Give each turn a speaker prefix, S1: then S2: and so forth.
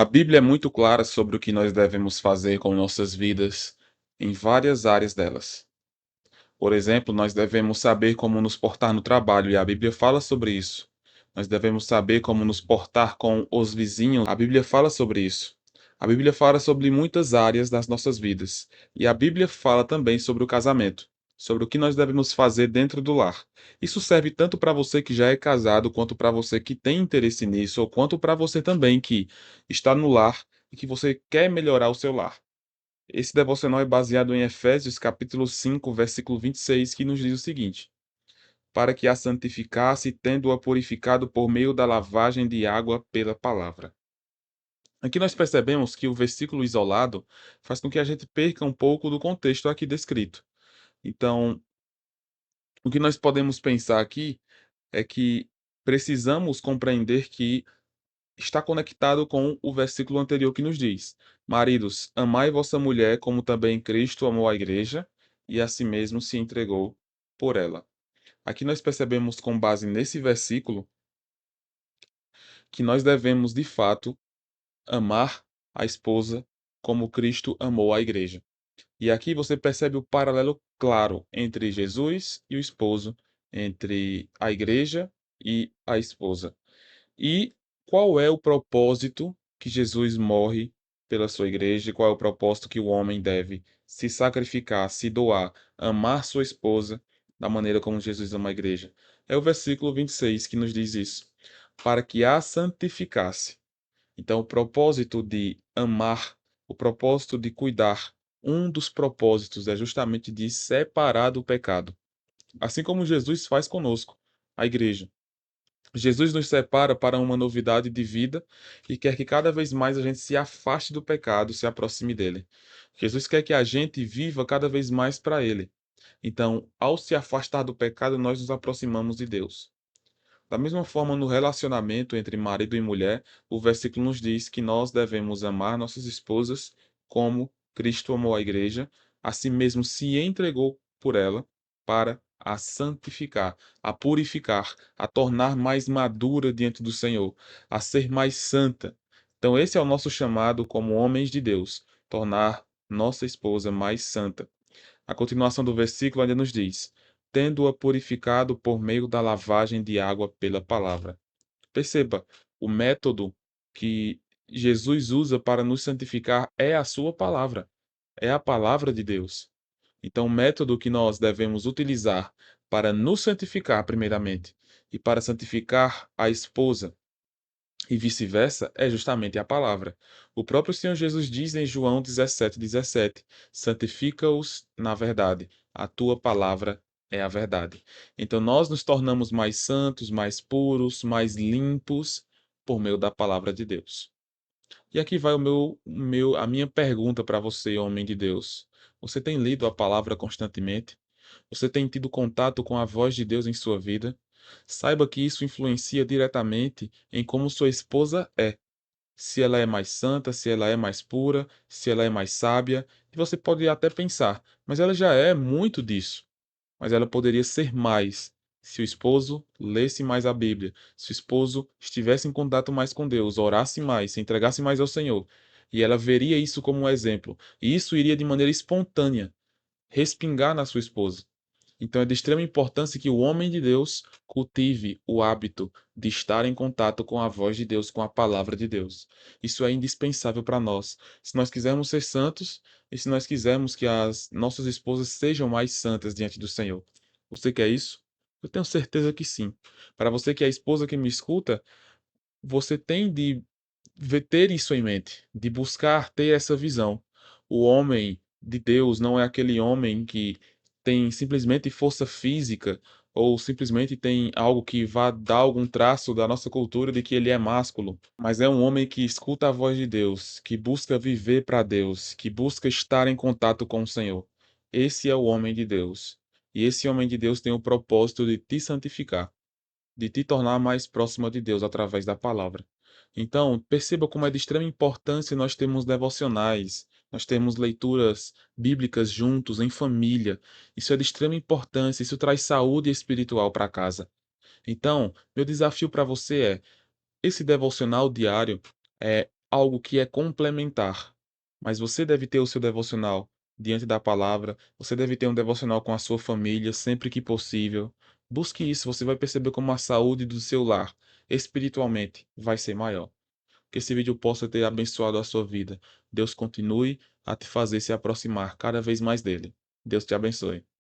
S1: A Bíblia é muito clara sobre o que nós devemos fazer com nossas vidas em várias áreas delas. Por exemplo, nós devemos saber como nos portar no trabalho, e a Bíblia fala sobre isso. Nós devemos saber como nos portar com os vizinhos, a Bíblia fala sobre isso. A Bíblia fala sobre muitas áreas das nossas vidas, e a Bíblia fala também sobre o casamento, sobre o que nós devemos fazer dentro do lar. Isso serve tanto para você que já é casado, quanto para você que tem interesse nisso, ou quanto para você também que está no lar e que você quer melhorar o seu lar. Esse devocional é baseado em Efésios capítulo 5, versículo 26, que nos diz o seguinte: para que a santificasse, tendo-a purificado por meio da lavagem de água pela palavra. Aqui nós percebemos que o versículo isolado faz com que a gente perca um pouco do contexto aqui descrito. Então, o que nós podemos pensar aqui é que precisamos compreender que está conectado com o versículo anterior que nos diz: maridos, amai vossa mulher como também Cristo amou a igreja e a si mesmo se entregou por ela. Aqui nós percebemos, com base nesse versículo, que nós devemos, de fato, amar a esposa como Cristo amou a igreja. E aqui você percebe o paralelo claro entre Jesus e o esposo, entre a igreja e a esposa. E qual é o propósito que Jesus morre pela sua igreja? Qual é o propósito que o homem deve se sacrificar, se doar, amar sua esposa da maneira como Jesus ama a igreja? É o versículo 26 que nos diz isso. Para que a santificasse. Então, o propósito de amar, o propósito de cuidar, um dos propósitos é justamente de separar do pecado. Assim como Jesus faz conosco, a igreja. Jesus nos separa para uma novidade de vida e quer que cada vez mais a gente se afaste do pecado, se aproxime dele. Jesus quer que a gente viva cada vez mais para ele. Então, ao se afastar do pecado, nós nos aproximamos de Deus. Da mesma forma, no relacionamento entre marido e mulher, o versículo nos diz que nós devemos amar nossas esposas como Cristo amou a igreja, a si mesmo se entregou por ela para a santificar, a purificar, a tornar mais madura diante do Senhor, a ser mais santa. Então, esse é o nosso chamado como homens de Deus, tornar nossa esposa mais santa. A continuação do versículo ainda nos diz: tendo-a purificado por meio da lavagem de água pela palavra. Perceba, o método que Jesus usa para nos santificar é a sua palavra, é a palavra de Deus. Então, o método que nós devemos utilizar para nos santificar, primeiramente, e para santificar a esposa, e vice-versa, é justamente a palavra. O próprio Senhor Jesus diz em João 17:17: santifica-os na verdade, a tua palavra é a verdade. Então nós nos tornamos mais santos, mais puros, mais limpos por meio da palavra de Deus. E aqui vai a minha pergunta para você, homem de Deus. Você tem lido a palavra constantemente? Você tem tido contato com a voz de Deus em sua vida? Saiba que isso influencia diretamente em como sua esposa é. Se ela é mais santa, se ela é mais pura, se ela é mais sábia. E você pode até pensar, mas ela já é muito disso. Mas ela poderia ser mais se o esposo lesse mais a Bíblia, se o esposo estivesse em contato mais com Deus, orasse mais, se entregasse mais ao Senhor. E ela veria isso como um exemplo. E isso iria de maneira espontânea respingar na sua esposa. Então é de extrema importância que o homem de Deus cultive o hábito de estar em contato com a voz de Deus, com a palavra de Deus. Isso é indispensável para nós. Se nós quisermos ser santos e se nós quisermos que as nossas esposas sejam mais santas diante do Senhor. Você quer isso? Eu tenho certeza que sim. Para você que é a esposa que me escuta, você tem de ter isso em mente, de buscar ter essa visão. O homem de Deus não é aquele homem que tem simplesmente força física ou simplesmente tem algo que vá dar algum traço da nossa cultura de que ele é másculo, mas é um homem que escuta a voz de Deus, que busca viver para Deus, que busca estar em contato com o Senhor. Esse é o homem de Deus. E esse homem de Deus tem o propósito de te santificar, de te tornar mais próxima de Deus através da palavra. Então, perceba como é de extrema importância nós termos devocionais, nós temos leituras bíblicas juntos, em família. Isso é de extrema importância, isso traz saúde espiritual para casa. Então, meu desafio para você é: esse devocional diário é algo que é complementar. Mas você deve ter o seu devocional diante da palavra, você deve ter um devocional com a sua família sempre que possível. Busque isso, você vai perceber como a saúde do seu lar, espiritualmente, vai ser maior. Que esse vídeo possa ter abençoado a sua vida. Deus continue a te fazer se aproximar cada vez mais dele. Deus te abençoe.